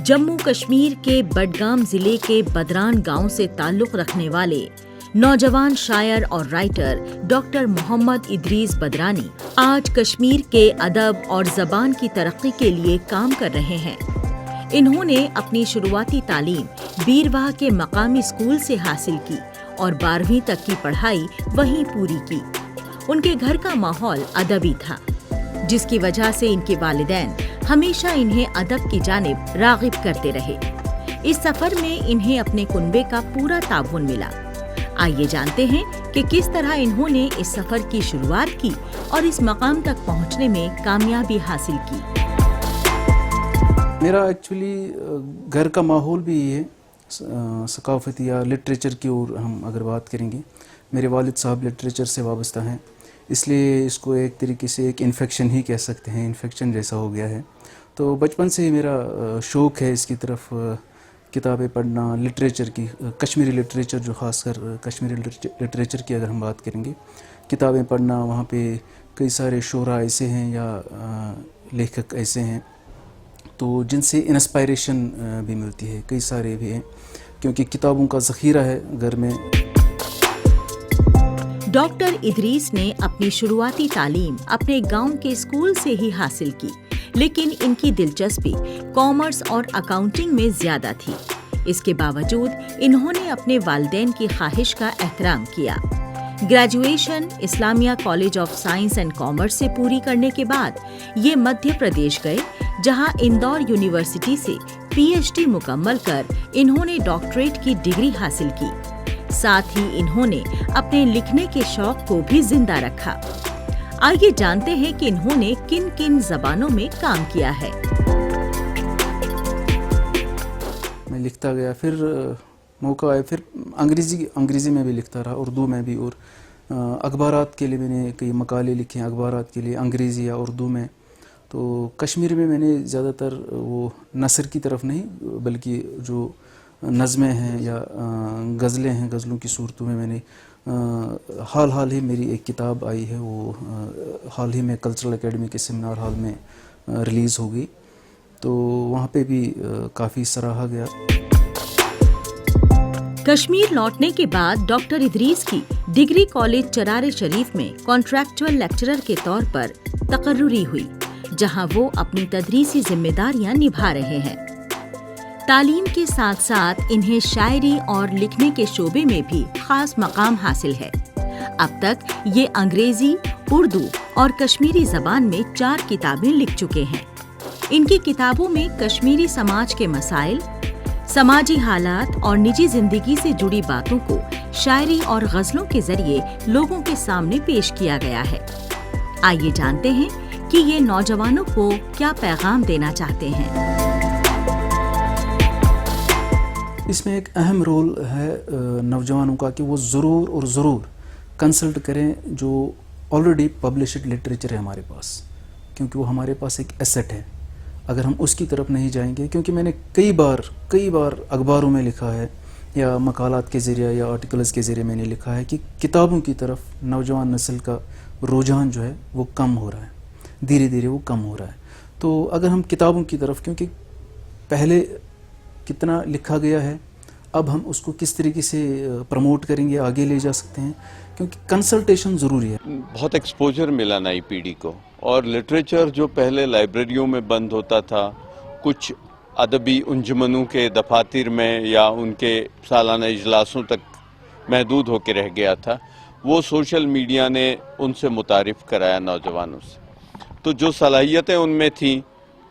जम्मू कश्मीर के बडगाम जिले के बदरान गांव से ताल्लुक़ रखने वाले नौजवान शायर और राइटर डॉक्टर मोहम्मद इदरीस बदरानी आज कश्मीर के अदब और ज़बान की तरक्की के लिए काम कर रहे हैं। इन्होंने अपनी शुरुआती तालीम बीरवाह के मकामी स्कूल से हासिल की और 12वीं तक की पढ़ाई वहीं पूरी की। उनके घर का माहौल अदबी था, जिसकी वजह से इनके वालिदैन हमेशा इन्हें अदब की जानिब राग़िब करते रहे। इस सफ़र में इन्हें अपने कुनबे का पूरा ताउन मिला। आइए जानते हैं कि किस तरह इन्होंने इस सफ़र की शुरुआत की और इस मकाम तक पहुंचने में कामयाबी हासिल की। मेरा एक्चुअली घर का माहौल भी ये सकाफ़ती या लिटरेचर की ओर हम अगर बात करेंगे, मेरे वालिद साहब लिटरेचर से वाबस्ता हैं, इसलिए इसको एक तरीके से एक इन्फेक्शन ही कह सकते हैं, इन्फेक्शन जैसा हो गया है। तो बचपन से ही मेरा शौक़ है इसकी तरफ किताबें पढ़ना, लिटरेचर की, कश्मीरी लिटरेचर जो ख़ासकर कश्मीरी लिटरेचर की अगर हम बात करेंगे, किताबें पढ़ना, वहाँ पे कई सारे शोरा ऐसे हैं या लेखक ऐसे हैं तो जिनसे इंस्पायरेशन भी मिलती है, कई सारे भी हैं क्योंकि किताबों का ज़ख़ीरा है घर में। डॉक्टर इदरीस ने अपनी शुरुआती तालीम अपने गांव के स्कूल से ही हासिल की, लेकिन इनकी दिलचस्पी कॉमर्स और अकाउंटिंग में ज़्यादा थी। इसके बावजूद इन्होंने अपने वालिदैन की ख्वाहिश का एहतराम किया। Graduation Islamia college of science and commerce से पूरी करने के बाद ये मध्य प्रदेश गए, जहां इंदौर यूनिवर्सिटी से पीएचडी मुकम्मल कर इन्होंने डॉक्टरेट की डिग्री हासिल की। साथ ही इन्होंने अपने लिखने के शौक को भी जिंदा रखा। आइए जानते हैं कि इन्होंने किन किन ज़बानों में काम किया है। मैं लिखता गया, फिर मौका आया, फिर अंग्रेज़ी में भी लिखता रहा, उर्दू में भी, और अखबारात के लिए मैंने कई मकाले लिखे हैं अखबारात के लिए अंग्रेज़ी या उर्दू में। तो कश्मीर में मैंने ज़्यादातर वो नसर की तरफ नहीं बल्कि जो नज़में हैं या गज़लें हैं, गज़लों की सूरतों में मैंने हाल ही मेरी एक किताब आई है, वो हाल ही में कल्चरल एकेडमी के सेमिनार हॉल में रिलीज़ हो गई, तो वहाँ पे भी काफ़ी सराहा गया। कश्मीर लौटने के बाद डॉक्टर इदरीस की डिग्री कॉलेज चरार शरीफ में कॉन्ट्रैक्चुअल लेक्चरर के तौर पर तकर्रुरी हुई, जहां वो अपनी तदरीसी जिम्मेदारियां निभा रहे हैं। तालीम के साथ साथ इन्हें शायरी और लिखने के शोबे में भी खास मकाम हासिल है। अब तक ये अंग्रेजी, उर्दू और कश्मीरी ज़बान में 4 किताबें लिख चुके हैं। इनकी किताबों में कश्मीरी समाज के मसाइल, समाजी हालात और निजी जिंदगी से जुड़ी बातों को शायरी और गज़लों के जरिए लोगों के सामने पेश किया गया है। आइए जानते हैं कि ये नौजवानों को क्या पैगाम देना चाहते हैं। इसमें एक अहम रोल है नौजवानों का कि वो ज़रूर कंसल्ट करें जो ऑलरेडी पब्लिश्ड लिटरेचर है हमारे पास, क्योंकि वो हमारे पास एक एसेट है। अगर हम उसकी तरफ नहीं जाएंगे, क्योंकि मैंने कई बार अखबारों में लिखा है या मकालात के ज़रिए या आर्टिकल्स के ज़रिए मैंने लिखा है कि किताबों की तरफ नौजवान नस्ल का रुझान जो है वो कम हो रहा है, धीरे धीरे वो कम हो रहा है। तो अगर हम किताबों की तरफ, क्योंकि पहले कितना लिखा गया है, अब हम उसको किस तरीके से प्रमोट करेंगे, आगे ले जा सकते हैं, क्योंकि कंसल्टेशन ज़रूरी है। बहुत एक्सपोजर मिला नई पीढ़ी को, और लिटरेचर जो पहले लाइब्रेरियों में बंद होता था, कुछ अदबी अंजुमनों के दफातर में या उनके सालाना इजलासों तक महदूद होकर रह गया था, वो सोशल मीडिया ने उनसे मुतारिफ कराया नौजवानों से। तो जो सलाहियतें उनमें थीं,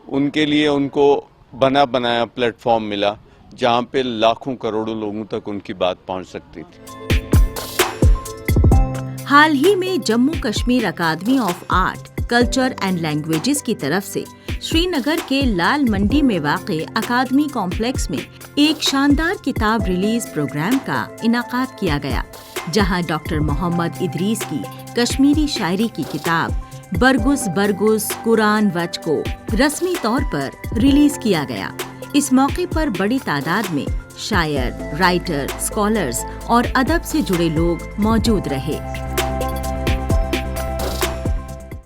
उनके लिए उनको बना बनाया प्लेटफॉर्म मिला, जहाँ पे लाखों करोड़ों लोगों तक उनकी बात पहुँच सकती थी। हाल ही में Jammu Kashmir academy of art, culture and languages की तरफ से श्रीनगर के लाल मंडी में वाक़े अकादमी कॉम्प्लेक्स में एक शानदार किताब रिलीज प्रोग्राम का इनाकाद किया गया, जहां डॉक्टर मोहम्मद इदरीस की कश्मीरी शायरी की किताब बरगुस कुरान वच को रस्मी तौर पर रिलीज किया गया। इस मौके पर बड़ी तादाद में शायर, राइटर, स्कॉलर्स और अदब से जुड़े लोग मौजूद रहे।